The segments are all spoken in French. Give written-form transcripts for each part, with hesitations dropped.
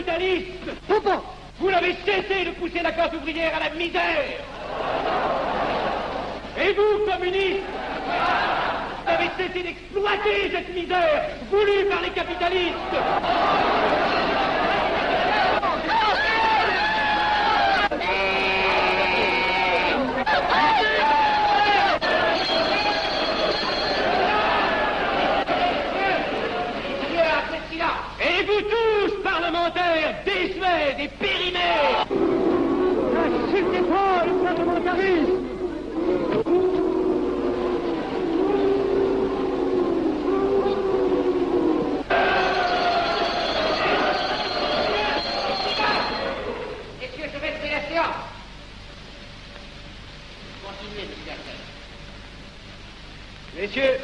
capitalistes. Vous n'avez cessé de pousser la classe ouvrière à la misère. Et vous, communistes, vous avez cessé d'exploiter cette misère voulue par les capitalistes. Et vous tous, parlementaires, désuets et périmés, n'insultez pas le parlementarisme. Messieurs, je vais lever la séance. Continuez, monsieur Arthur. Messieurs,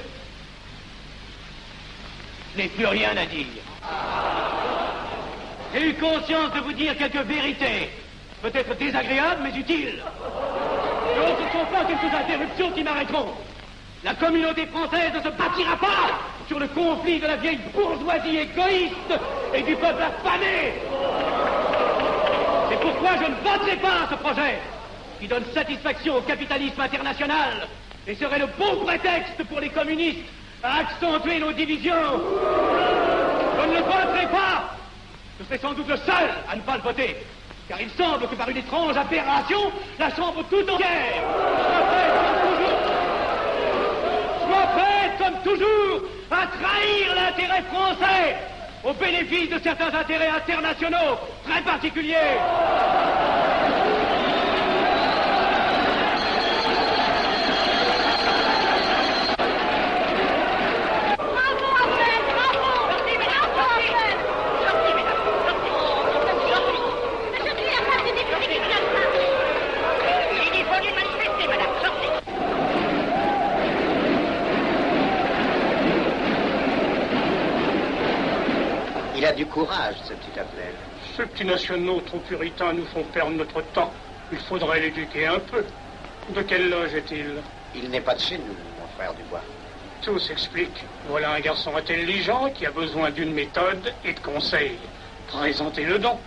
je n'ai plus rien à dire. J'ai eu conscience de vous dire quelques vérités, peut-être désagréables, mais utiles. Non, ce ne sont pas quelques interruptions qui m'arrêteront. La communauté française ne se bâtira pas sur le conflit de la vieille bourgeoisie égoïste et du peuple affamé. C'est pourquoi je ne voterai pas ce projet, qui donne satisfaction au capitalisme international et serait le bon prétexte pour les communistes à accentuer nos divisions. Je ne le voterai pas. Je serai sans doute le seul à ne pas le voter, car il semble que par une étrange aberration, la Chambre tout entière soit prête, comme toujours, à trahir l'intérêt français au bénéfice de certains intérêts internationaux très particuliers. Il a du courage, ce petit Abnel. Ces petits nationaux trop puritains nous font perdre notre temps. Il faudrait l'éduquer un peu. De quelle loge est-il? Il n'est pas de chez nous, mon frère Dubois. Tout s'explique. Voilà un garçon intelligent qui a besoin d'une méthode et de conseils. Présentez-le donc.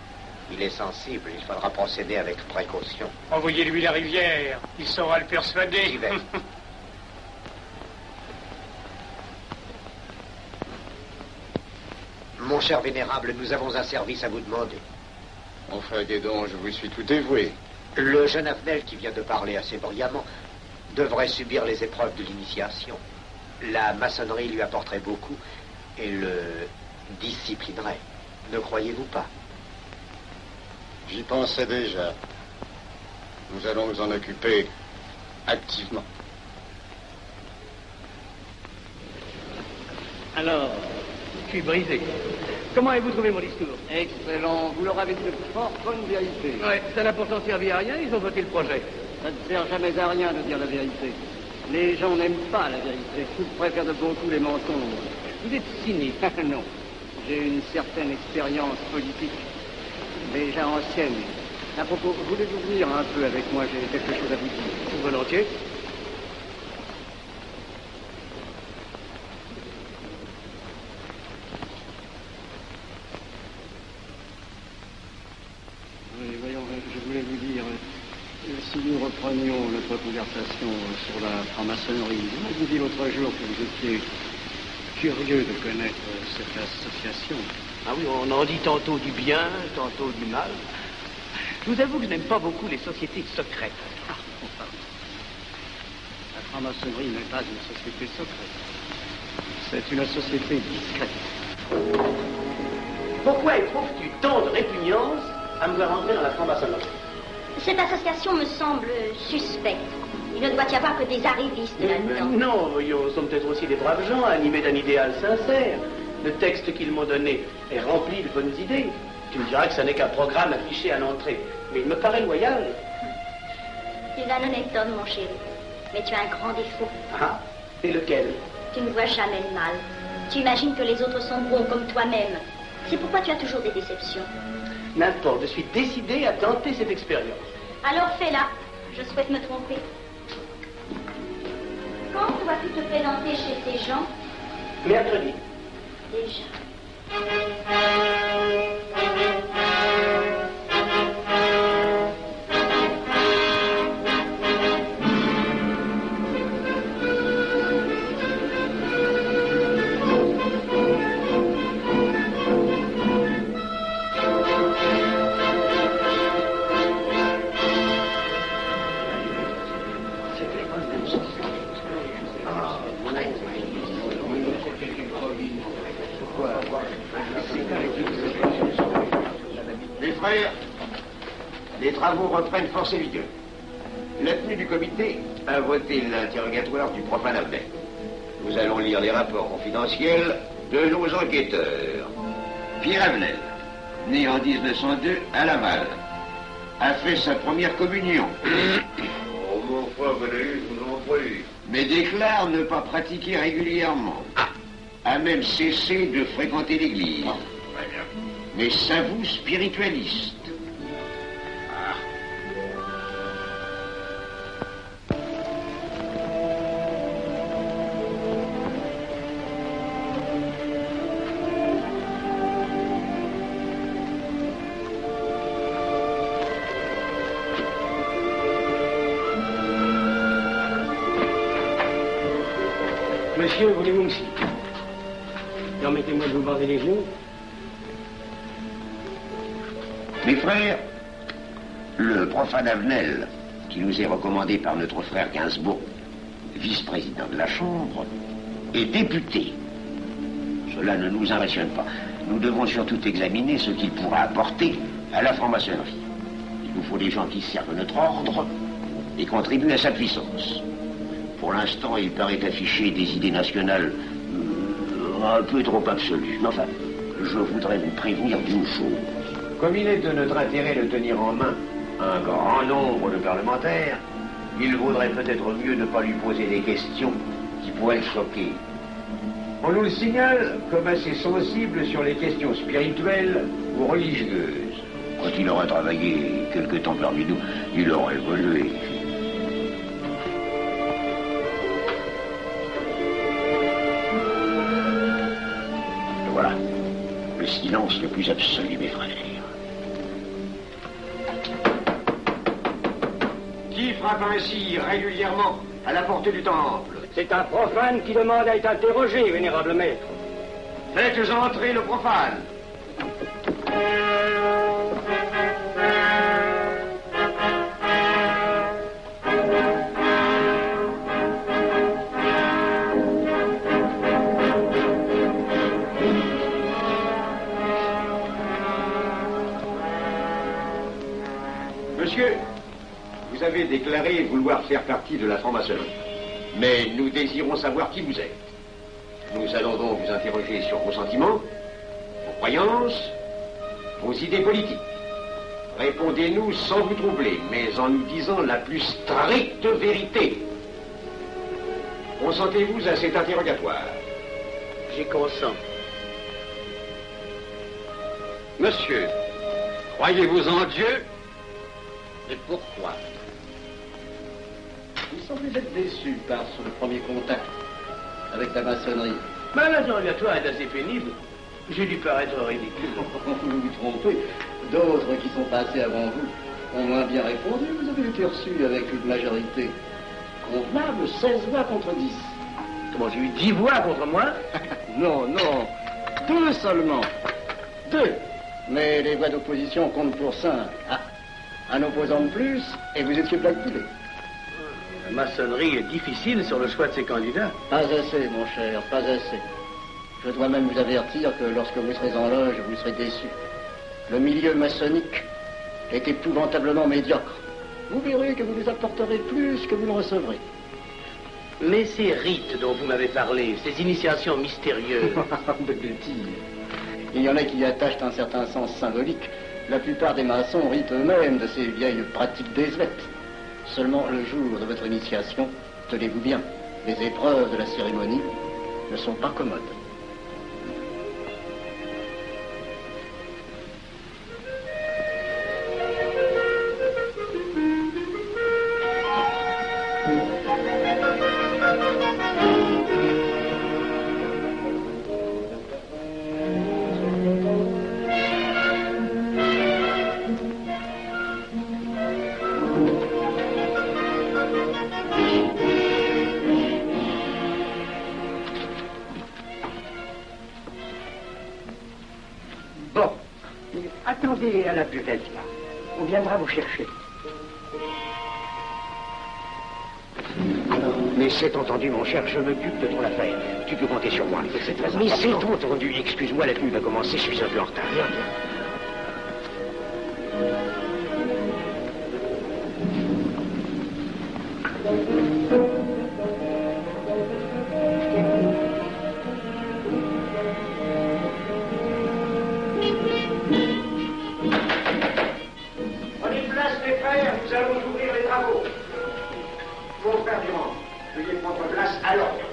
Il est sensible, il faudra procéder avec précaution. Envoyez-lui la rivière, il saura le persuader. J'y vais. Mon cher vénérable, nous avons un service à vous demander. Enfin, dis donc, je vous suis tout dévoué. Le jeune Avenel qui vient de parler assez brillamment devrait subir les épreuves de l'initiation. La maçonnerie lui apporterait beaucoup et le disciplinerait. Ne croyez-vous pas? J'y pensais déjà. Nous allons nous en occuper activement. Alors, je suis brisé. Comment avez-vous trouvé mon discours? Excellent. Vous leur avez dit de fort bonne vérité. Ouais, ça n'a pourtant servi à rien, ils ont voté le projet. Ça ne sert jamais à rien de dire la vérité. Les gens n'aiment pas la vérité. Ils préfèrent de beaucoup les mensonges. Vous êtes cynique. Non. J'ai une certaine expérience politique, déjà ancienne. À propos, voulez-vous venir un peu avec moi? J'ai quelque chose à vous dire. Volontiers. Je voulais vous dire, si nous reprenions notre conversation sur la franc-maçonnerie, vous m'avez dit l'autre jour que vous étiez curieux de connaître cette association. Ah oui, on en dit tantôt du bien, tantôt du mal. Je vous avoue que je n'aime pas beaucoup les sociétés secrètes. Ah, enfin. La franc-maçonnerie n'est pas une société secrète. C'est une société discrète. Pourquoi éprouves-tu tant de répugnance à me voir entrer dans la franc-maçonnerie? Cette association me semble suspecte. Il ne doit y avoir que des arrivistes là-dedans. Non, voyons, sont peut-être aussi des braves gens animés d'un idéal sincère. Le texte qu'ils m'ont donné est rempli de bonnes idées. Tu me diras que ce n'est qu'un programme affiché à l'entrée. Mais il me paraît loyal. Tu es un honnête homme, mon chéri. Mais tu as un grand défaut. Ah, et lequel? Tu ne vois jamais le mal. Tu imagines que les autres sont bons comme toi-même. C'est pourquoi tu as toujours des déceptions. N'importe, je suis décidé à tenter cette expérience. Alors fais-la. Je souhaite me tromper. Quand dois-tu te présenter chez ces gens? Mercredi. Déjà. Mes frères, les travaux reprennent force et vigueur. La tenue du comité a voté l'interrogatoire du profane Abdel. Nous allons lire les rapports confidentiels de nos enquêteurs. Pierre Avenel, né en 1902 à Laval, a fait sa première communion. Oh, mon frère, vous en prie. Mais déclare ne pas pratiquer régulièrement. A même cessé de fréquenter l'église. Mais s'avoue spiritualiste. Monsieur, voulez-vous me citer? Permettez-moi de vous bander les yeux. Mes frères, le profane Avenel, qui nous est recommandé par notre frère Gainsbourg, vice-président de la Chambre, est député. Cela ne nous impressionne pas. Nous devons surtout examiner ce qu'il pourra apporter à la franc-maçonnerie. Il nous faut des gens qui servent notre ordre et contribuent à sa puissance. Pour l'instant, il paraît afficher des idées nationales un peu trop absolues. Mais enfin, je voudrais vous prévenir d'une chose. Comme il est de notre intérêt de tenir en main un grand nombre de parlementaires, il vaudrait peut-être mieux ne pas lui poser des questions qui pourraient le choquer. On nous le signale comme assez sensible sur les questions spirituelles ou religieuses. Quand il aura travaillé quelque temps parmi nous, il aura évolué. Voilà, le silence le plus absolu, mes frères. Qui frappe ainsi régulièrement à la porte du temple? C'est un profane qui demande à être interrogé, vénérable maître. Faites entrer le profane. Monsieur, vous avez déclaré vouloir faire partie de la franc-maçonnerie. Mais nous désirons savoir qui vous êtes. Nous allons donc vous interroger sur vos sentiments, vos croyances, vos idées politiques. Répondez-nous sans vous troubler, mais en nous disant la plus stricte vérité. Consentez-vous à cet interrogatoire? J'y consens. Monsieur, croyez-vous en Dieu? Et pourquoi? Vous semblez être déçu par ce premier contact avec la maçonnerie. Mais l'interrogatoire est assez pénible. J'ai dû paraître ridicule. Vous vous trompez. D'autres qui sont passés avant vous ont moins bien répondu. Vous avez été reçu avec une majorité convenable, 16 voix contre 10. Comment, j'ai eu 10 voix contre moi? Non, 2 seulement. 2. Mais les voix d'opposition comptent pour 5. Un opposant de plus, et vous étiez blackboulé. La maçonnerie est difficile sur le choix de ses candidats. Pas assez, mon cher, pas assez. Je dois même vous avertir que lorsque vous serez en loge, vous serez déçu. Le milieu maçonnique est épouvantablement médiocre. Vous verrez que vous les apporterez plus que vous ne recevrez. Mais ces rites dont vous m'avez parlé, ces initiations mystérieuses... De bêtises. Il y en a qui y attachent un certain sens symbolique. La plupart des maçons ritent eux-mêmes de ces vieilles pratiques désuètes. Seulement le jour de votre initiation, tenez-vous bien, les épreuves de la cérémonie ne sont pas commodes. Attendez à la buvette, là. On viendra vous chercher. Alors, Mais c'est entendu, mon cher, je m'occupe de ton affaire. Tu peux compter sur moi. C'est très Mais c'est important. entendu. Excuse-moi, la tenue va commencer, je suis un peu en retard. Viens. Prenez place, mes frères, nous allons ouvrir les travaux. Mon frère Durand, veuillez prendre place à l'ordre.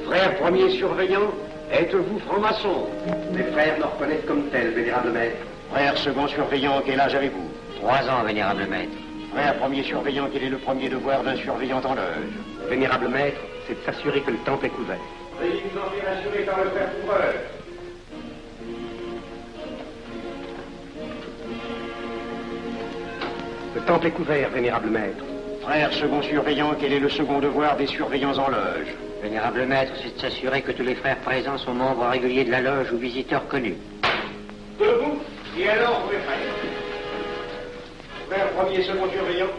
Frère premier surveillant, êtes-vous franc-maçon? Mes frères me reconnaissent comme tel, vénérable maître. Frère second surveillant, quel âge avez-vous? 3 ans, vénérable maître. Frère premier surveillant, quel est le premier devoir d'un surveillant en loge? Vénérable maître, c'est de s'assurer que le temple est couvert. Veuillez vous en faire assurer par le frère couvreur. Le temple est couvert, vénérable maître. Frère second surveillant, quel est le second devoir des surveillants en loge? Vénérable maître, c'est de s'assurer que tous les frères présents sont membres réguliers de la loge ou visiteurs connus. Debout, et alors, mes frères. Frère premier et second surveillant,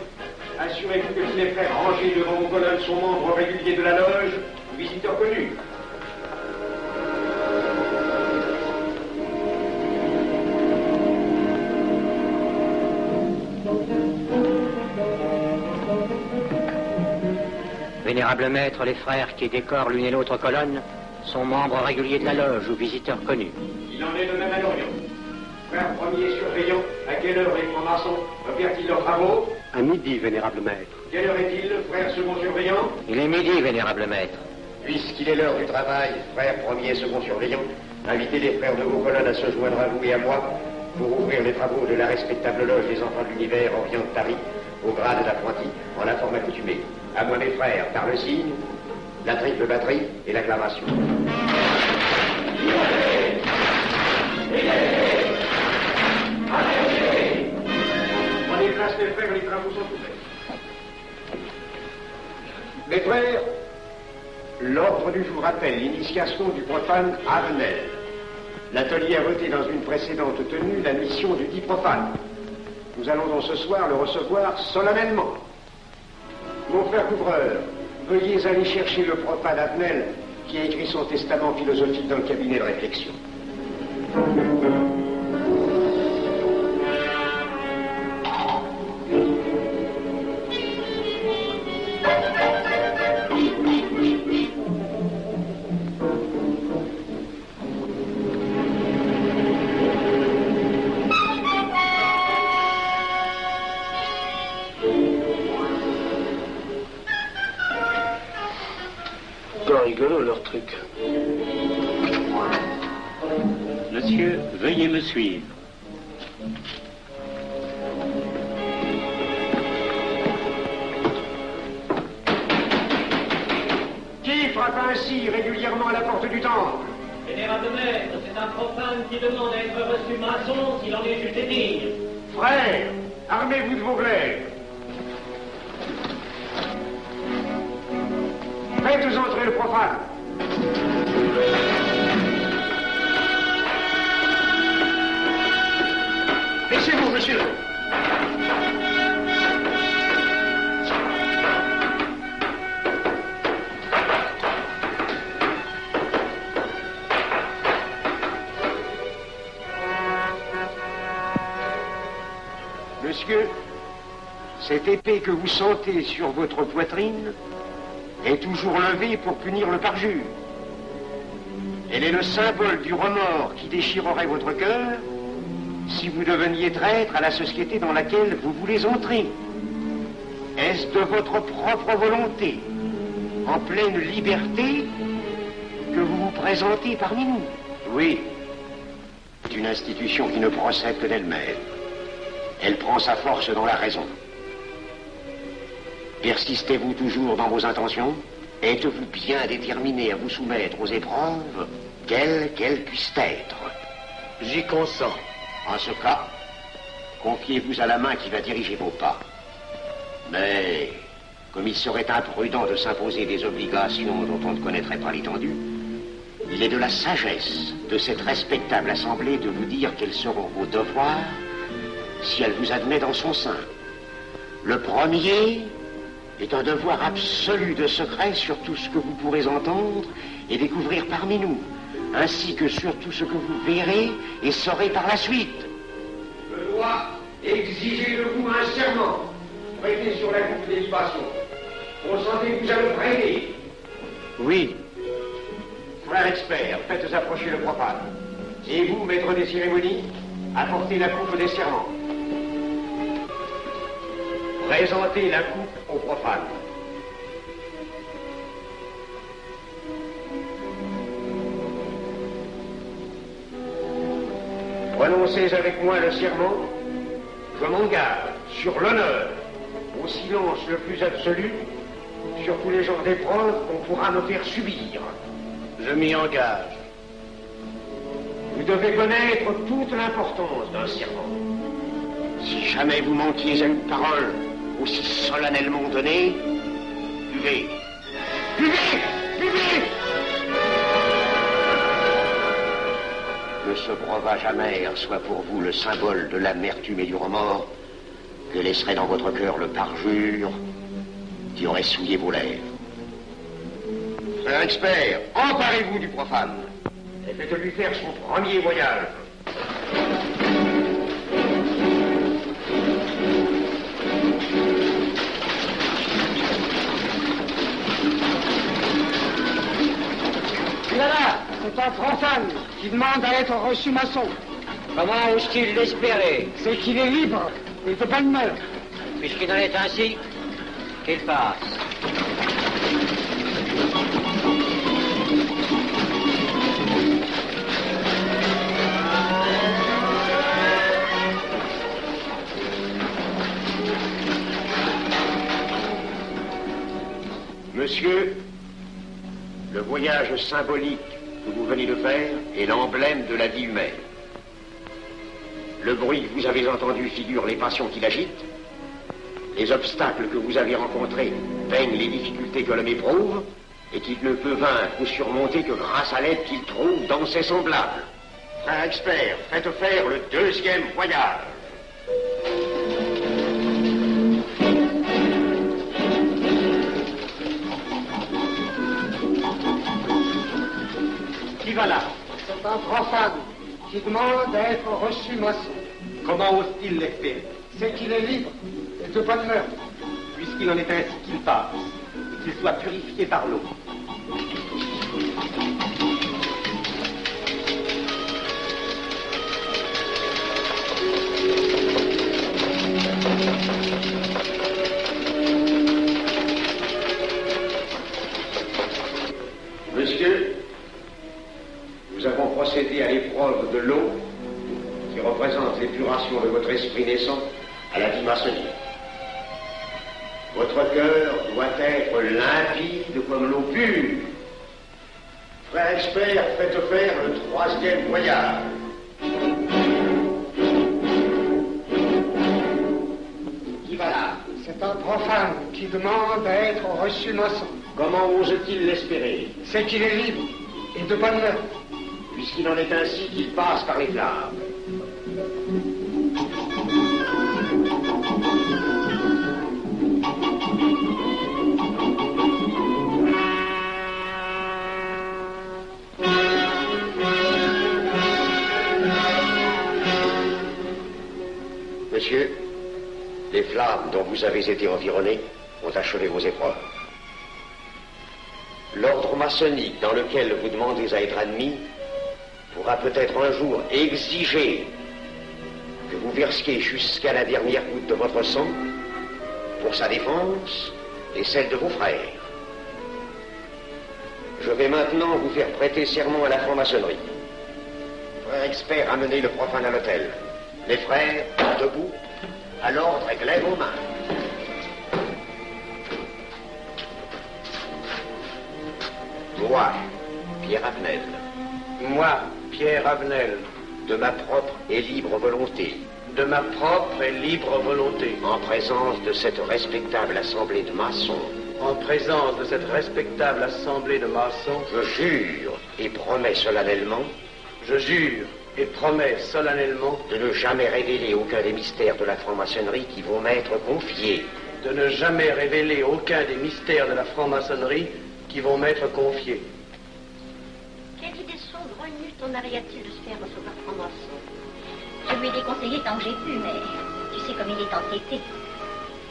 assurez-vous que tous les frères rangés devant vos colonnes sont membres réguliers de la loge ou visiteurs connus. Vénérable maître, les frères qui décorent l'une et l'autre colonne sont membres réguliers de la loge ou visiteurs connus. Il en est de même à l'Orient. Frère premier surveillant, à quelle heure les francs-maçons opèrent-ils leurs travaux? À midi, vénérable maître. Quelle heure est-il, frère second surveillant? Il est midi, vénérable maître. Puisqu'il est l'heure du travail, frère premier et second surveillant, invitez les frères de vos colonnes à se joindre à vous et à moi pour ouvrir les travaux de la respectable loge des enfants de l'univers Orient de Paris au grade d'apprenti, en la forme accoutumée. À moi, mes frères, par le signe, la triple batterie et l'acclamation. Prenez place, mes frères, les travaux sont ouverts. Mes frères, l'ordre du jour appelle l'initiation du profane Avenel. L'atelier a voté dans une précédente tenue la mission du dit profane. Nous allons donc ce soir le recevoir solennellement. Mon frère couvreur, veuillez aller chercher le profane Avenel qui a écrit son testament philosophique dans le cabinet de réflexion. Rigolo leur truc. Monsieur, veuillez me suivre. Qui frappe ainsi régulièrement à la porte du temple? Vénérable maître, c'est un profane qui demande à être reçu maçon s'il en est jugé digne. Frères, armez-vous de vos glaives. Faites entrer le profane. Laissez-vous, monsieur. Monsieur, cette épée que vous sentez sur votre poitrine est toujours levée pour punir le parjure. Elle est le symbole du remords qui déchirerait votre cœur si vous deveniez traître à la société dans laquelle vous voulez entrer. Est-ce de votre propre volonté, en pleine liberté, que vous vous présentez parmi nous? Oui. C'est une institution qui ne procède que d'elle-même. Elle prend sa force dans la raison. Persistez-vous toujours dans vos intentions? Êtes-vous bien déterminé à vous soumettre aux épreuves, quelles qu'elles puissent être? J'y consens. En ce cas, confiez-vous à la main qui va diriger vos pas. Mais, comme il serait imprudent de s'imposer des obligations dont on ne connaîtrait pas l'étendue, Il est de la sagesse de cette respectable assemblée de vous dire quels seront vos devoirs si elle vous admet dans son sein. Le premier est un devoir absolu de secret sur tout ce que vous pourrez entendre et découvrir parmi nous, ainsi que sur tout ce que vous verrez et saurez par la suite. Je dois exiger de vous un serment prêté sur la coupe des libations. Consentez-vous à le prêter? Oui. Frère expert, faites approcher le profane. Et vous, maître des cérémonies, apportez la coupe des serments. Présentez la coupe au profane. Prononcez avec moi le serment. Je m'engage sur l'honneur, au silence le plus absolu, sur tous les genres d'épreuves qu'on pourra me faire subir. Je m'y engage. Vous devez connaître toute l'importance d'un serment. Si jamais vous manquiez à une parole aussi solennellement donnée, buvez. Buvez! Buvez! Que ce breuvage amer soit pour vous le symbole de l'amertume et du remords que laisserait dans votre cœur le parjure qui aurait souillé vos lèvres. Frère expert, emparez-vous du profane et faites-lui faire son premier voyage. Voilà, c'est un profane qui demande à être reçu maçon. Comment ose-t-il l'espérer? C'est qu'il est libre et de bonne mœurs. Puisqu'il en est ainsi, qu'il passe. Monsieur, le voyage symbolique que vous venez de faire est l'emblème de la vie humaine. Le bruit que vous avez entendu figure les passions qui l'agitent. Les obstacles que vous avez rencontrés peignent les difficultés que l'homme éprouve et qu'il ne peut vaincre ou surmonter que grâce à l'aide qu'il trouve dans ses semblables. Frère expert, faites faire le deuxième voyage. Qui va là? C'est un profane qui demande à être reçu maçon. Comment ose-t-il l'espérer? C'est qu'il est libre et de bonne mœurs. Puisqu'il en est ainsi qu'il passe, et qu'il soit purifié par l'eau. Monsieur, nous avons procédé à l'épreuve de l'eau qui représente l'épuration de votre esprit naissant à la vie maçonnique. Votre cœur doit être limpide comme l'eau pure. Frère expert, faites faire le troisième voyage. Qui va là? C'est un profane qui demande à être reçu maçon. Comment ose-t-il l'espérer? C'est qu'il est libre et de bonne mœurs. Puisqu'il en est ainsi qu'il passe par les flammes. Monsieur, les flammes dont vous avez été environné ont achevé vos épreuves. L'ordre maçonnique dans lequel vous demandez à être admis pourra peut-être un jour exiger que vous versiez jusqu'à la dernière goutte de votre sang pour sa défense et celle de vos frères. Je vais maintenant vous faire prêter serment à la franc-maçonnerie. Frère expert, amenez le profane à l'autel. Les frères, debout, à l'ordre et glaive aux mains. Moi, Pierre Avenel. Moi, Pierre Avenel. De ma propre et libre volonté. De ma propre et libre volonté. En présence de cette respectable assemblée de maçons En présence de cette respectable assemblée de maçons, je jure et promets solennellement, je jure et promets solennellement de ne jamais révéler aucun des mystères de la franc-maçonnerie qui vont m'être confiés. De ne jamais révéler aucun des mystères de la franc-maçonnerie qui vont m'être confiés. Quelle idée saugrenue ton mari a-t-il de se faire recevoir franc-maçon? Je lui ai déconseillé tant que j'ai pu, mais tu sais comme il est entêté.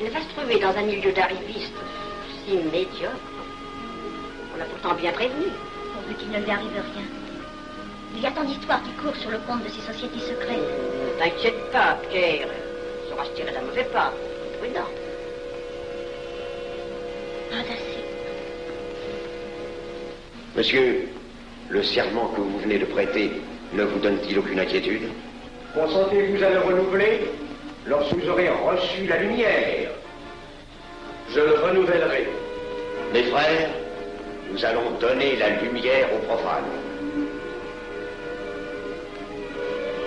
Il va se trouver dans un milieu d'arrivistes si médiocre. On l'a pourtant bien prévenu. Pourvu qu'il ne lui arrive rien. Il y a tant d'histoires qui courent sur le compte de ces sociétés secrètes. Ne t'inquiète pas, Pierre. Il saura se tirer d'un mauvais pas. Prudent. Pas assez. Monsieur, le serment que vous venez de prêter ne vous donne-t-il aucune inquiétude? Consentez-vous à le renouveler lorsque vous aurez reçu la lumière? Je le renouvellerai. Mes frères, nous allons donner la lumière aux profanes.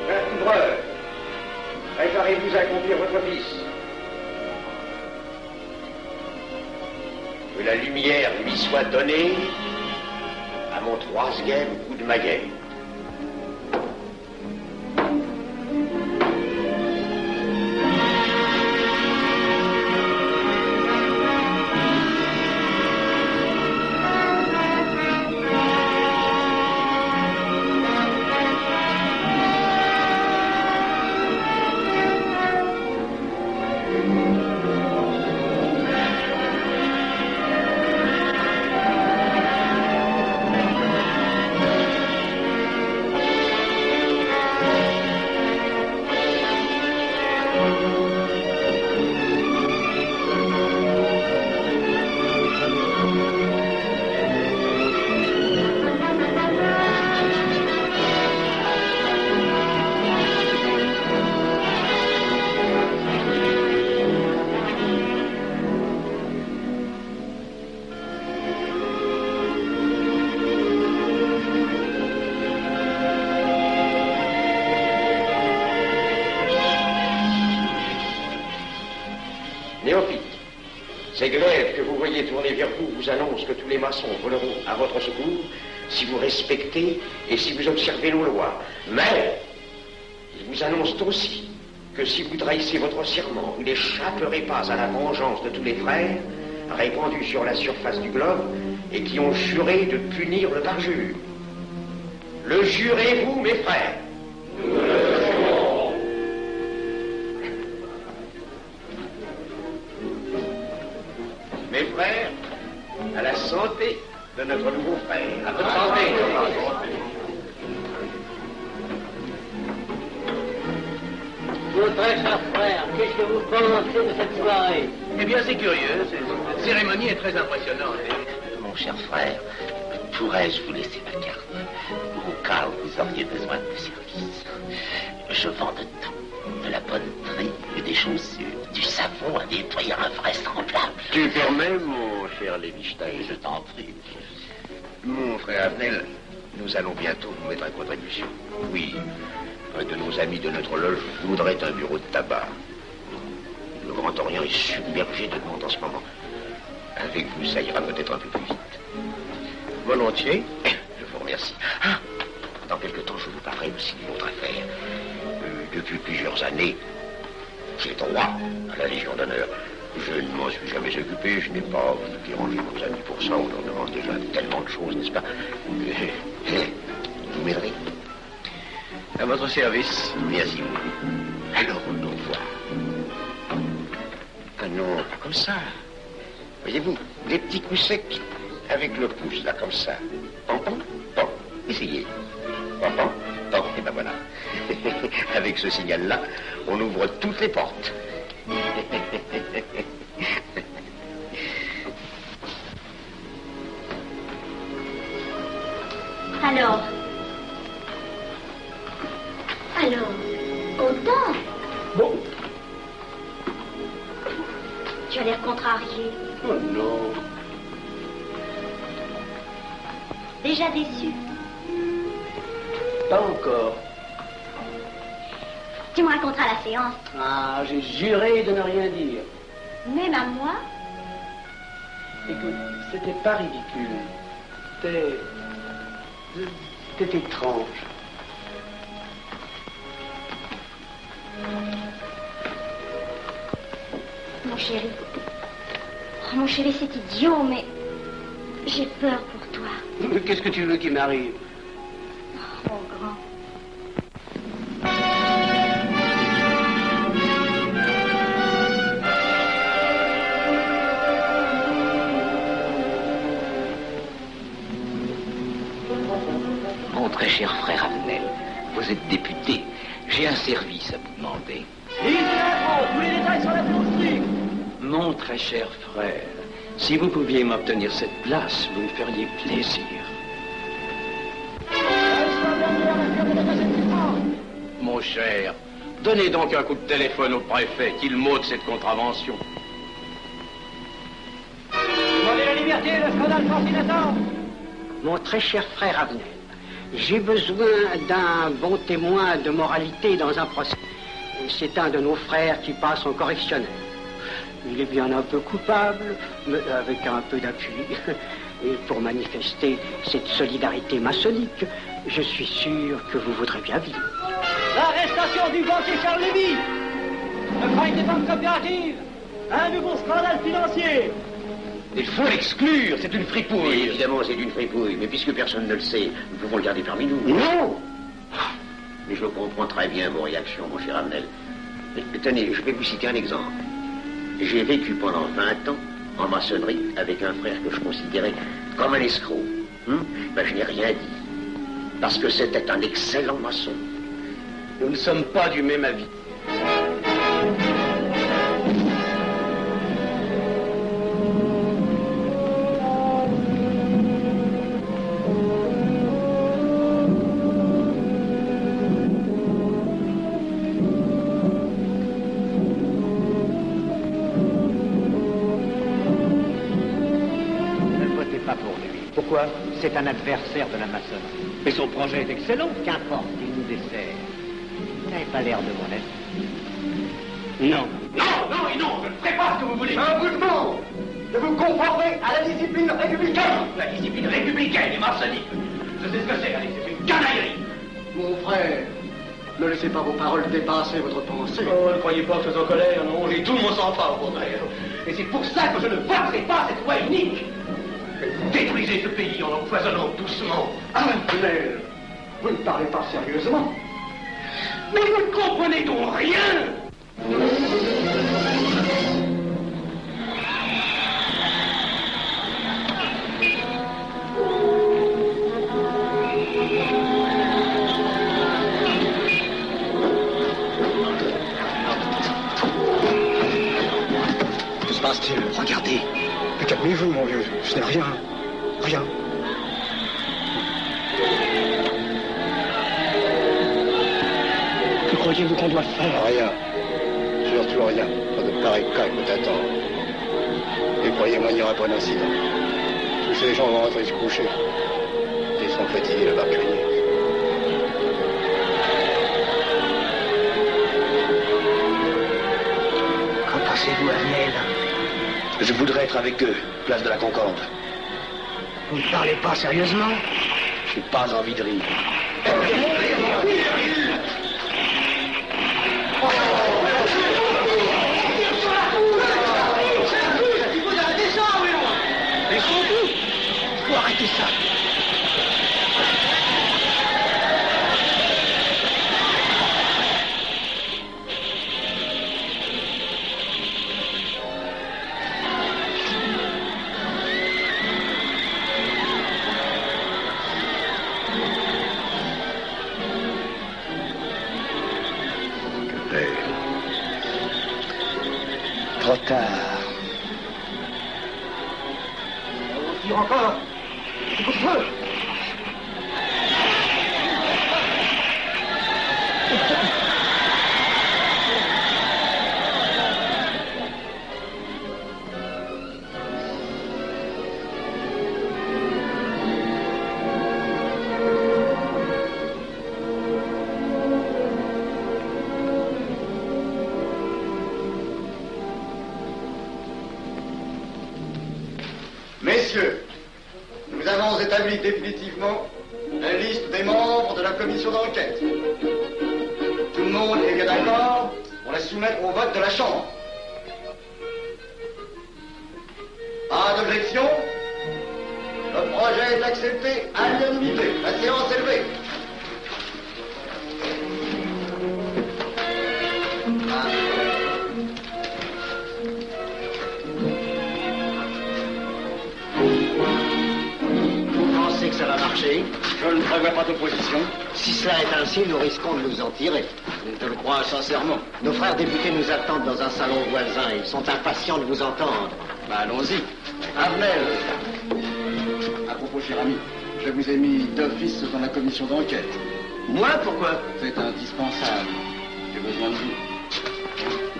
Frère couvreur, préparez-vous à accomplir votre office. Que la lumière lui soit donnée à mon 3e coup de maguet. Ces glaives que vous voyez tourner vers vous vous annoncent que tous les maçons voleront à votre secours si vous respectez et si vous observez nos lois. Mais ils vous annoncent aussi que si vous trahissez votre serment, vous n'échapperez pas à la vengeance de tous les frères répandus sur la surface du globe et qui ont juré de punir le parjure. Le jurez-vous, mes frères? Nous le jurons. Mes frères, à la santé de notre nouveau frère. À votre santé. Mon très cher frère, qu'est-ce que vous pensez de cette soirée? Eh bien, c'est curieux. Cette cérémonie est très impressionnante. Mon cher frère, pourrais-je vous laisser ma carte au cas où vous auriez besoin de service? Je vends de tout, de la bonneterie, des chaussures, du savon à des prix invraisemblables. Tu permets, mon cher Lévi-Stein? Je t'en prie. Mon frère Avenel, nous allons bientôt vous mettre à contribution. Oui, un de nos amis de notre loge voudrait un bureau de tabac. Le Grand Orient est submergé de demandes en ce moment. Avec vous, ça ira peut-être un peu plus vite. Volontiers. Je vous remercie. Ah, dans quelque temps, je vous parlerai aussi d'une autre affaire. Depuis plusieurs années, j'ai droit à la Légion d'honneur. Je ne m'en suis jamais occupé, je n'ai pas dérangé nos amis pour ça, on leur demande déjà tellement de choses, n'est-ce pas? Vous m'aiderez? À votre service. Merci beaucoup. Alors, on nous voit. Ah non, pas comme ça. Voyez-vous, des petits coups secs avec le pouce, là, comme ça. Pam, pam, pam. Essayez. Pam, pam, pam. Et ben voilà. Avec ce signal-là, on ouvre toutes les portes. Alors, content? Bon. Tu as l'air contrarié. Oh non. Déjà déçu? Pas encore. Tu me raconteras la séance. Ah, j'ai juré de ne rien dire. Même à moi? Écoute, c'était pas ridicule. C'était étrange. Mon chéri. Oh, mon chéri, c'est idiot, mais j'ai peur pour toi. Qu'est-ce que tu veux qu'il m'arrive? Oh, mon grand. Mon très cher frère Abnel, vous êtes député. J'ai un service à vous demander. Tous les détails sur la plomberie. Mon très cher frère, si vous pouviez m'obtenir cette place, vous me feriez plaisir. Mon cher, donnez donc un coup de téléphone au préfet, qu'il m'ôte cette contravention. Demandez la liberté, le scandale fascinateur. Mon très cher frère Abnel, j'ai besoin d'un bon témoin de moralité dans un procès. C'est un de nos frères qui passe en correctionnel. Il est bien un peu coupable, mais avec un peu d'appui. Et pour manifester cette solidarité maçonnique, je suis sûr que vous voudrez bien vivre. L'arrestation du banquier Charles Lévy. Le crime des banques coopératives. Un nouveau scandale financier. Il faut l'exclure, c'est une fripouille. Oui, évidemment, c'est une fripouille, mais puisque personne ne le sait, nous pouvons le garder parmi nous. Non. Mais je comprends très bien vos réactions, mon cher Abnel. Mais tenez, je vais vous citer un exemple. J'ai vécu pendant 20 ans en maçonnerie avec un frère que je considérais comme un escroc. Ben, je n'ai rien dit, parce que c'était un excellent maçon. Nous ne sommes pas du même avis. Pourquoi? C'est un adversaire de la maçonnerie. Mais son projet est excellent. Qu'importe, il nous dessert. Vous n'avez pas l'air de mon avis. Non. Non, je ne ferai pas ce que vous voulez. Un vous demande de vous conformer à la discipline républicaine. La discipline républicaine et maçonnique. Je sais ce que c'est, allez, c'est une canaillerie. Mon frère, ne laissez pas vos paroles dépasser votre pensée. Oh, ne croyez pas que je suis en colère, non, j'ai tout mon sang-froid, au contraire. Et c'est pour ça que je ne voterai pas cette loi unique. Vous détruisez ce pays en l'empoisonnant doucement. Mais vous ne parlez pas sérieusement. Mais vous ne comprenez donc rien. Que se passe-t-il? Regardez. Mais calmez-vous, mon vieux. Ce n'est rien. Rien. Que croyez-vous qu'on doit faire? Rien. Surtout rien. Pas de pareil cas que t'attends. Et croyez-moi, il n'y aura pas d'incident. Tous ces gens vont rentrer se coucher. Ils sont fatigués, le barculier. Qu'en pensez-vous, Abnel? Je voudrais être avec eux, place de la Concorde. Vous ne parlez pas sérieusement? J'ai pas envie de rire. Il faut arrêter ça. Trop tard. On tire encore. Coup de feu. Messieurs, nous avons établi définitivement la liste des membres de la commission d'enquête. Tout le monde est bien d'accord pour la soumettre au vote de la Chambre. Pas d'objection? Le projet est accepté à l'unanimité. La séance est levée. Vous pensez que ça va marcher? Je ne prévois pas d'opposition. Si cela est ainsi, nous risquons de nous en tirer. Je te le crois sincèrement. Nos frères députés nous attendent dans un salon voisin. Ils sont impatients de vous entendre. Bah, allons-y. Arnel. À propos, cher ami, je vous ai mis d'office dans la commission d'enquête. Moi, pourquoi? C'est indispensable. J'ai besoin de vous.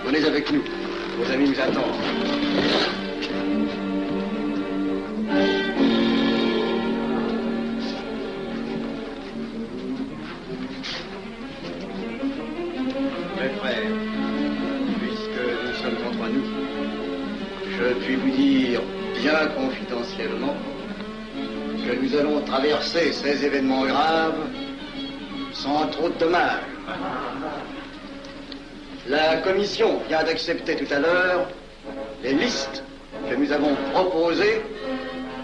Venez avec nous. Vos amis nous attendent. Mes frères, puisque nous sommes entre nous, je puis vous dire bien confidentiellement que nous allons traverser ces événements graves sans trop de dommages. La commission vient d'accepter tout à l'heure les listes que nous avons proposées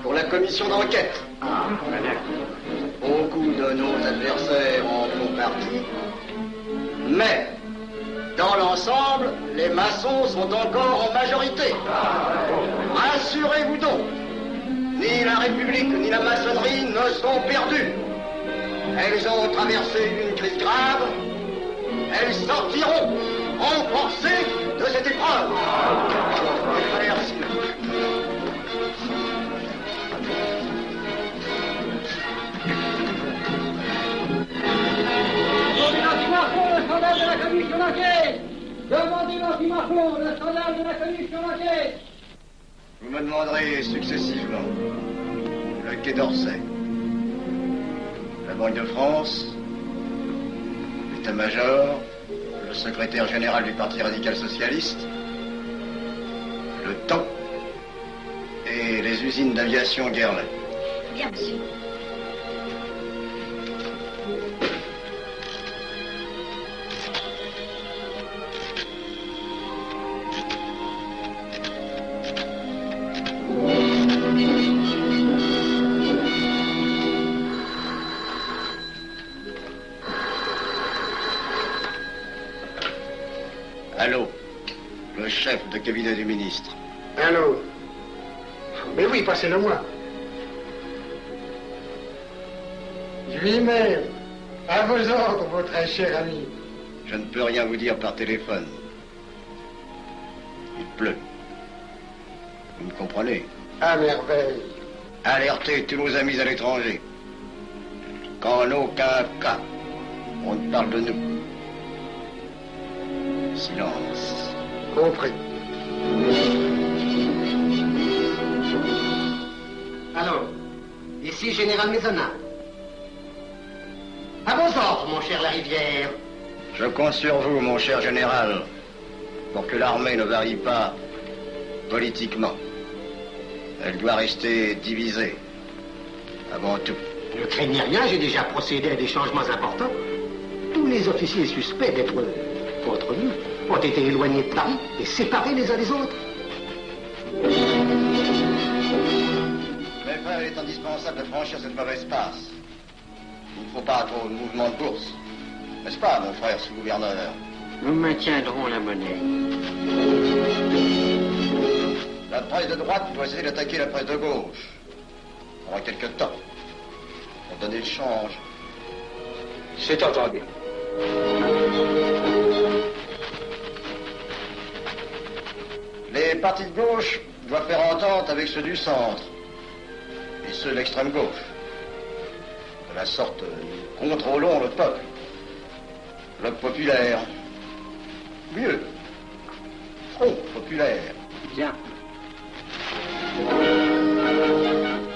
pour la commission d'enquête. Beaucoup de nos adversaires en font partie, mais dans l'ensemble, les maçons sont encore en majorité. Rassurez-vous donc, ni la République ni la maçonnerie ne sont perdues. Elles ont traversé une crise grave. Elles sortiront renforcées de cette épreuve. Merci. Demandez l'anti-Macron, le scandale de la commission d'enquête. Demandez l'anti-Macron, le scandale de la commission d'enquête. Vous me demanderez successivement le Quai d'Orsay, la Banque de France, l'état-major, le secrétaire général du Parti radical socialiste, le temps et les usines d'aviation Guerlain. Bien, monsieur. Allô, le chef de cabinet du ministre. Allô? Mais oui, passez-le moi. Lui-même, à vos ordres, mon très cher ami. Je ne peux rien vous dire par téléphone. Il pleut. Vous me comprenez? À merveille. Alertez tous nos amis à l'étranger. Qu'en aucun cas, on ne parle de nous. Silence. Compris. Allô, ici Général Maisonnat. À vos ordres, mon cher Larivière. Je compte sur vous, mon cher général, pour que l'armée ne varie pas politiquement. Elle doit rester divisée, avant tout. Ne craignez rien, j'ai déjà procédé à des changements importants. Tous les officiers suspects d'être contre nous ont été éloignés de Paris et séparés les uns des autres. Mes frères, il est indispensable de franchir cette mauvaise passe. Il ne faut pas trop de mouvement de bourse. N'est-ce pas, mon frère sous-gouverneur? Nous maintiendrons la monnaie. La presse de droite doit essayer d'attaquer la presse de gauche. Pendant quelque temps. Pour donner le change. C'est entendu. Les partis de gauche doivent faire entente avec ceux du centre. Et ceux de l'extrême gauche. De la sorte, nous contrôlons le peuple. Le populaire. Mieux. Front populaire. Bien.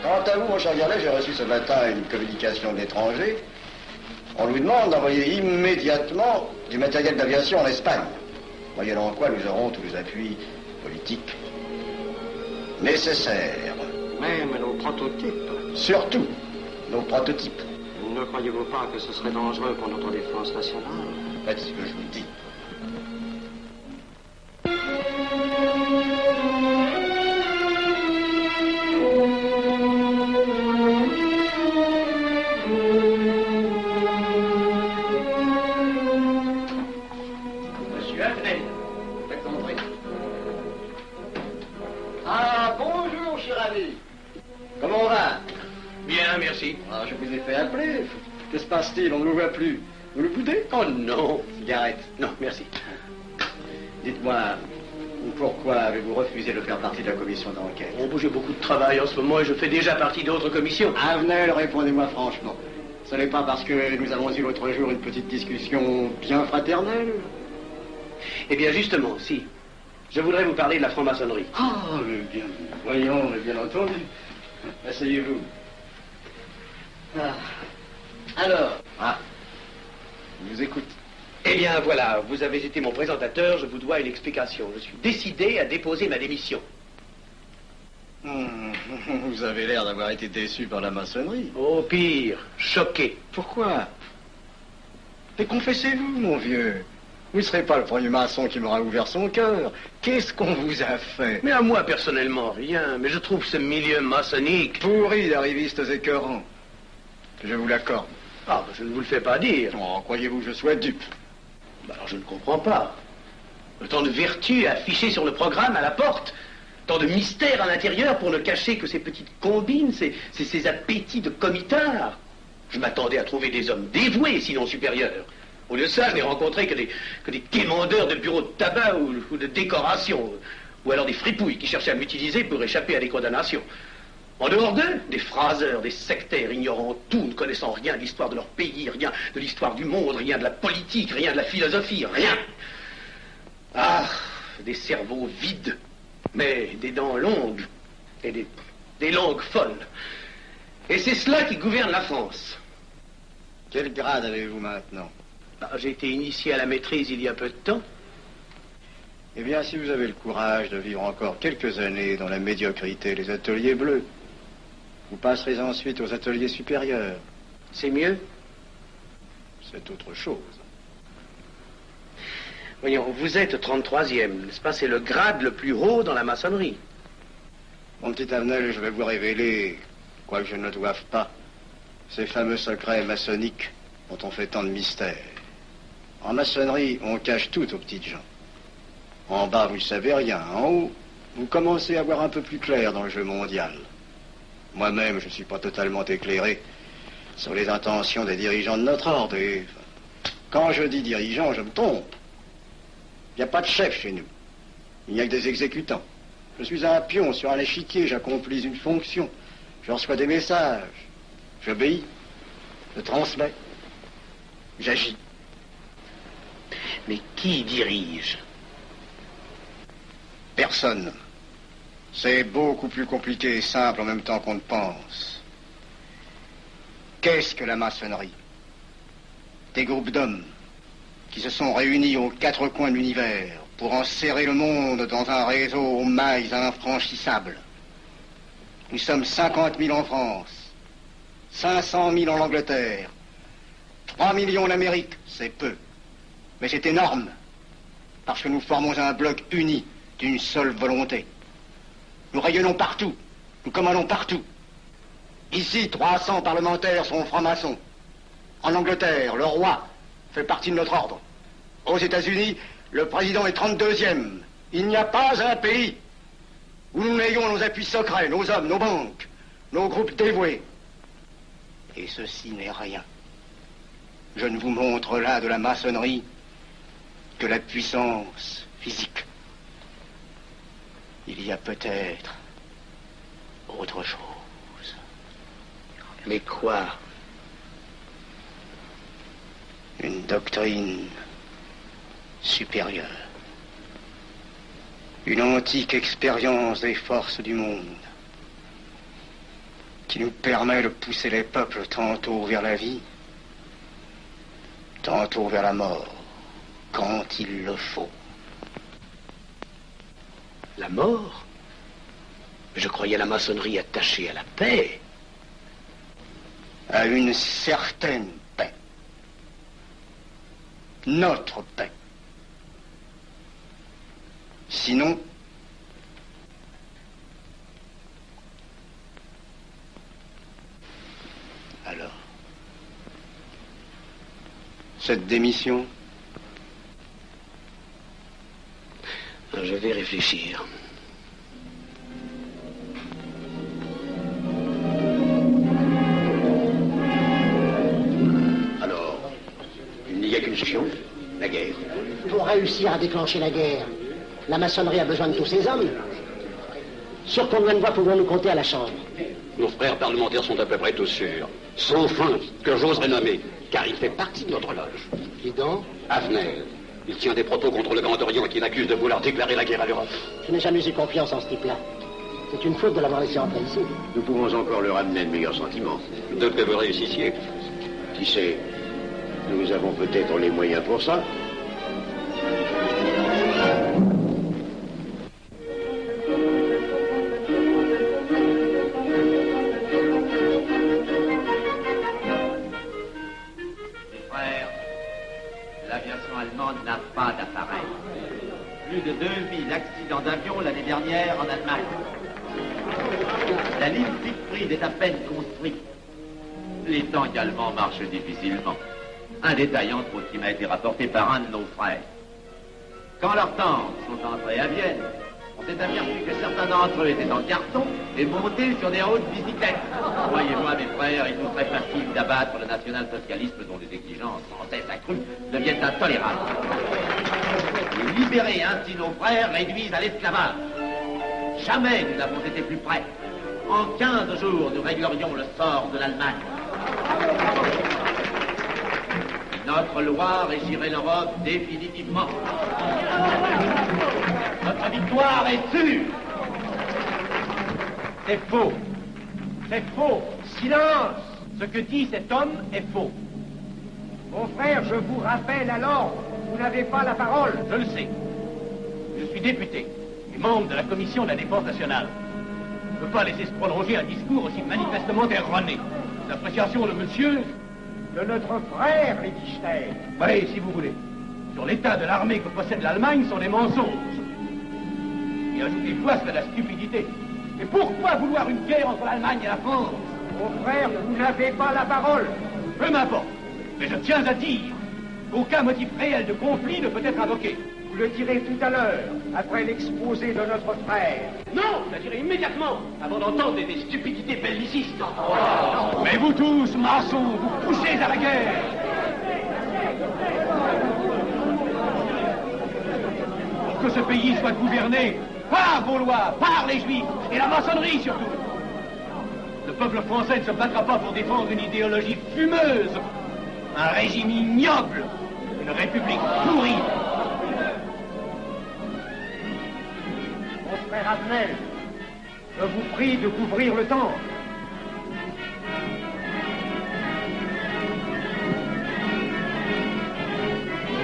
Quant à vous, mon cher Garlet, j'ai reçu ce matin une communication de l'étranger. On nous demande d'envoyer immédiatement du matériel d'aviation en Espagne. Moyennant quoi nous aurons tous les appuis politiques nécessaires. Même nos prototypes. Surtout nos prototypes. Ne croyez-vous pas que ce serait dangereux pour notre défense nationale? Faites ce que je vous dis. Monsieur Avenel, faites entrer. Ah, bonjour, cher ami. Comment on va? Bien, merci. Ah, je vous ai fait appeler. Que se passe-t-il? On ne nous voit plus. Vous le boudez? Oh non. Cigarette. Non, merci. Dites-moi, pourquoi avez-vous refusé de faire partie de la commission d'enquête? Oh, j'ai beaucoup de travail en ce moment et je fais déjà partie d'autres commissions. Avenel, répondez-moi franchement. Ce n'est pas parce que nous avons eu l'autre jour une petite discussion bien fraternelle? Eh bien, justement, si. Je voudrais vous parler de la franc-maçonnerie. Ah, mais bien, voyons, mais bien entendu. Asseyez-vous. Ah. Alors? Ah. Je vous écoute. Eh bien, voilà, vous avez été mon présentateur, je vous dois une explication. Je suis décidé à déposer ma démission. Vous avez l'air d'avoir été déçu par la maçonnerie. Au pire, choqué. Pourquoi? Mais confessez-vous, mon vieux. Vous ne serez pas le premier maçon qui m'aura ouvert son cœur. Qu'est-ce qu'on vous a fait? Mais à moi, personnellement, rien. Mais je trouve ce milieu maçonnique... pourri d'arrivistes écœurants. Je vous l'accorde. Ah, je ne vous le fais pas dire. Oh, croyez-vous que je sois dupe? Alors, je ne comprends pas. Tant de vertus affichées sur le programme à la porte. Tant de mystères à l'intérieur pour ne cacher que ces petites combines, ces appétits de comitard. Je m'attendais à trouver des hommes dévoués, sinon supérieurs. Au lieu de ça, je n'ai rencontré que des quémandeurs de bureaux de tabac ou de décoration, ou alors des fripouilles qui cherchaient à m'utiliser pour échapper à des condamnations. En dehors d'eux, des phraseurs, des sectaires, ignorant tout, ne connaissant rien de l'histoire de leur pays, rien de l'histoire du monde, rien de la politique, rien de la philosophie, rien. Ah, des cerveaux vides, mais des dents longues et des langues folles. Et c'est cela qui gouverne la France. Quel grade avez-vous maintenant? J'ai été initié à la maîtrise il y a peu de temps. Eh bien, si vous avez le courage de vivre encore quelques années dans la médiocrité des ateliers bleus, vous passerez ensuite aux ateliers supérieurs. C'est mieux? C'est autre chose. Voyons, vous êtes 33e, n'est-ce pas? C'est le grade le plus haut dans la maçonnerie. Mon petit Avenel, je vais vous révéler, quoique je ne le doive pas, ces fameux secrets maçonniques dont on fait tant de mystères. En maçonnerie, on cache tout aux petites gens. En bas, vous ne savez rien. En haut, vous commencez à voir un peu plus clair dans le jeu mondial. Moi-même, je ne suis pas totalement éclairé sur les intentions des dirigeants de notre ordre. Et quand je dis dirigeants, je me trompe. Il n'y a pas de chef chez nous. Il n'y a que des exécutants. Je suis un pion sur un échiquier, j'accomplis une fonction. Je reçois des messages. J'obéis. Je transmets. J'agis. Mais qui dirige? Personne. C'est beaucoup plus compliqué et simple en même temps qu'on ne pense. Qu'est-ce que la maçonnerie? Des groupes d'hommes qui se sont réunis aux quatre coins de l'univers pour enserrer le monde dans un réseau aux mailles infranchissables. Nous sommes 50 000 en France, 500 000 en Angleterre, 3 millions en Amérique, c'est peu. Mais c'est énorme, parce que nous formons un bloc uni d'une seule volonté. Nous rayonnons partout, nous commandons partout. Ici, 300 parlementaires sont francs-maçons. En Angleterre, le roi fait partie de notre ordre. Aux États-Unis, le président est 32e. Il n'y a pas un pays où nous n'ayons nos appuis secrets, nos hommes, nos banques, nos groupes dévoués. Et ceci n'est rien. Je ne vous montre là de la maçonnerie que la puissance physique. Il y a peut-être autre chose. Mais quoi? Une doctrine supérieure. Une antique expérience des forces du monde qui nous permet de pousser les peuples tantôt vers la vie, tantôt vers la mort, quand il le faut. La mort? Je croyais la maçonnerie attachée à la paix. À une certaine paix. Notre paix. Sinon, alors, cette démission, je vais réfléchir. Alors, il n'y a qu'une solution, la guerre. Pour réussir à déclencher la guerre, la maçonnerie a besoin de tous ces hommes. Sur combien de voix pouvons-nous compter à la Chambre? Nos frères parlementaires sont à peu près tous sûrs. Sauf un que j'oserais nommer, car il fait partie de notre loge. Qui donc? Avner. Il tient des propos contre le Grand Orient qui l'accuse de vouloir déclarer la guerre à l'Europe. Je n'ai jamais eu confiance en ce type-là. C'est une faute de l'avoir laissé entrer ici. Nous pouvons encore leur amener de meilleurs sentiments. De que vous réussissiez. Qui sait? Nous avons peut-être les moyens pour ça. L'aviation allemande n'a pas d'appareil. Plus de 2000 accidents d'avion l'année dernière en Allemagne. La ligne Siegfried est à peine construite. Les tanks allemands marchent difficilement. Un détail entre autres qui m'a été rapporté par un de nos frères. Quand leurs tanks sont entrés à Vienne, on s'est aperçu que certains d'entre eux étaient en carton et montés sur des hautes bicyclettes. Croyez-moi, mes frères, il nous serait facile d'abattre le national-socialisme dont les exigences sans cesse accrues deviennent intolérables. Et libérer ainsi nos frères réduisent à l'esclavage. Jamais nous n'avons été plus près. En 15 jours, nous réglerions le sort de l'Allemagne. Notre loi régirait l'Europe définitivement. Notre victoire est sûre. C'est faux. C'est faux. Silence. Ce que dit cet homme est faux. Mon frère, je vous rappelle alors, vous n'avez pas la parole. Je le sais. Je suis député et membre de la commission de la défense nationale. Je ne peux pas laisser se prolonger un discours aussi manifestement erroné. L'appréciation de monsieur, de notre frère, Liechtenstein. Oui, si vous voulez. Sur l'état de l'armée que possède l'Allemagne sont des mensonges. Et ajoutez-toi cela la stupidité. Et pourquoi vouloir une guerre entre l'Allemagne et la France? Mon frère, vous n'avez pas la parole. Peu m'importe. Mais je tiens à dire qu'aucun motif réel de conflit ne peut être invoqué. Vous le direz tout à l'heure, après l'exposé de notre frère. Non, je le dirai immédiatement, avant d'entendre des stupidités bellicistes. Oh. Mais vous tous, maçons, vous poussez à la guerre. Pour que ce pays soit gouverné par vos lois, par les Juifs, et la maçonnerie surtout. Le peuple français ne se battra pas pour défendre une idéologie fumeuse, un régime ignoble, une république pourrie. Mon frère Avner, je vous prie de couvrir le temple.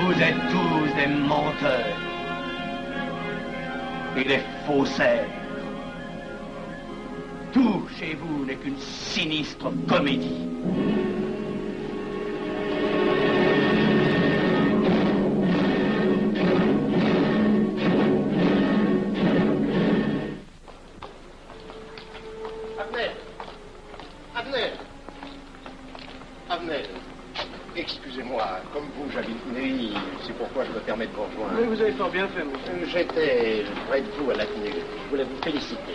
Vous êtes tous des menteurs et des faussaires. Tout chez vous n'est qu'une sinistre comédie. Avner, excusez-moi, comme vous, j'habite Neuilly, c'est pourquoi je me permets de vous rejoindre. Mais vous avez fort bien fait, monsieur. J'étais près de vous à l'Athénée. Je voulais vous féliciter.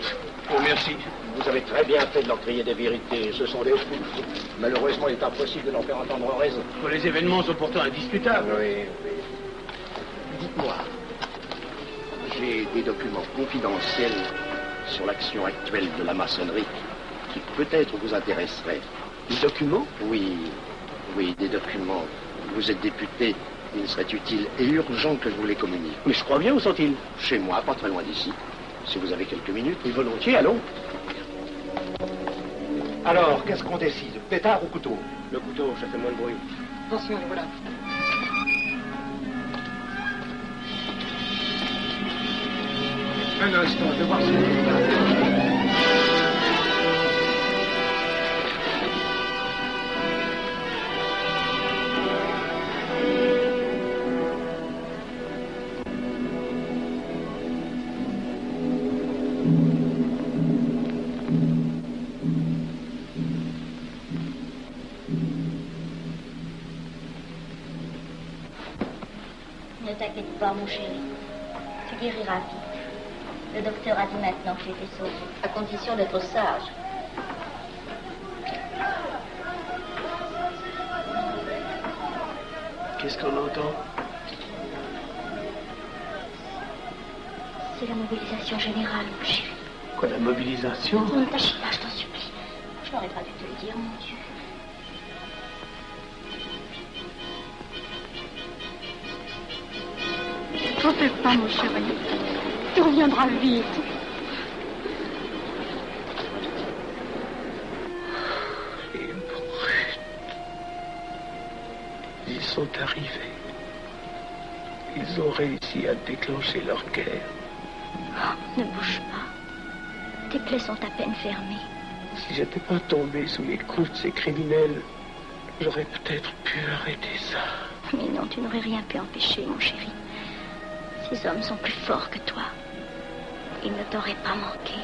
Oh, merci. Vous avez très bien fait de leur crier des vérités. Ce sont des fous. Malheureusement, il est impossible de leur faire entendre raison. Les événements sont pourtant indiscutables. Oui, oui. Dites-moi, j'ai des documents confidentiels sur l'action actuelle de la maçonnerie qui peut-être vous intéresseraient. Des documents? Oui, oui, des documents. Vous êtes député, il serait utile et urgent que je vous les communique. Mais je crois bien, où sont-ils? Chez moi, pas très loin d'ici. Si vous avez quelques minutes. Et volontiers, allons. Alors, qu'est-ce qu'on décide? Pétard ou couteau? Le couteau, ça fait moins de bruit. Attention, voilà. Un instant, je vais voir ce que Ne t'inquiète pas, mon chéri. Tu guériras vite. Le docteur a dit maintenant que tu étais sauvé, à condition d'être sage. Qu'est-ce qu'on entend? C'est la mobilisation générale, mon chéri. Quoi, la mobilisation? Ne t'agite pas, je t'en supplie. Je n'aurais pas dû te le dire, mon Dieu. T'en fais pas, mon chéri. Tu reviendras vite. Les brutes. Ils sont arrivés. Ils ont réussi à déclencher leur guerre. Ne bouge pas. Tes plaies sont à peine fermées. Si j'étais pas tombé sous les coups de ces criminels, j'aurais peut-être pu arrêter ça. Mais non, tu n'aurais rien pu empêcher, mon chéri. Ces hommes sont plus forts que toi. Ils ne t'auraient pas manqué.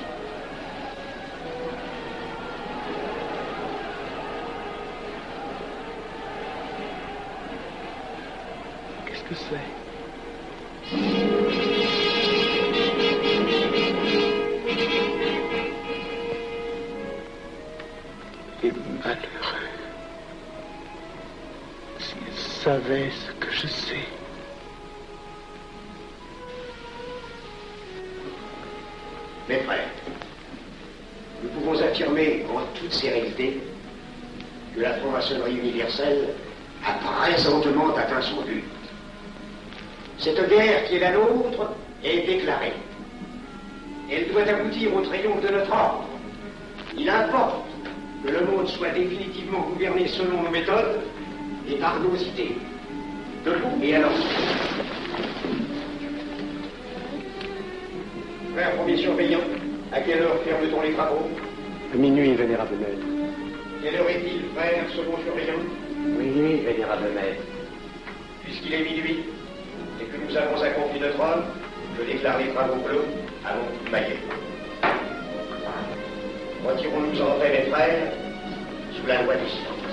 Qu'est-ce que c'est? Les malheureux. S'ils savaient ce que je sais. Mes frères, nous pouvons affirmer en toute sérénité que la franc-maçonnerie universelle a présentement atteint son but. Cette guerre qui est la nôtre est déclarée. Elle doit aboutir au triomphe de notre ordre. Il importe que le monde soit définitivement gouverné selon nos méthodes et par nos idées. Debout et alors. Frère premier surveillant, à quelle heure ferme-t-on les travaux? À minuit, vénérable maître. Quelle heure est-il, frère second surveillant? Minuit, vénérable maître. Puisqu'il est minuit et que nous avons accompli notre œuvre, je déclare les travaux clos à mon coup de maillet. Retirons-nous en paix, mes frères, sous la loi du silence.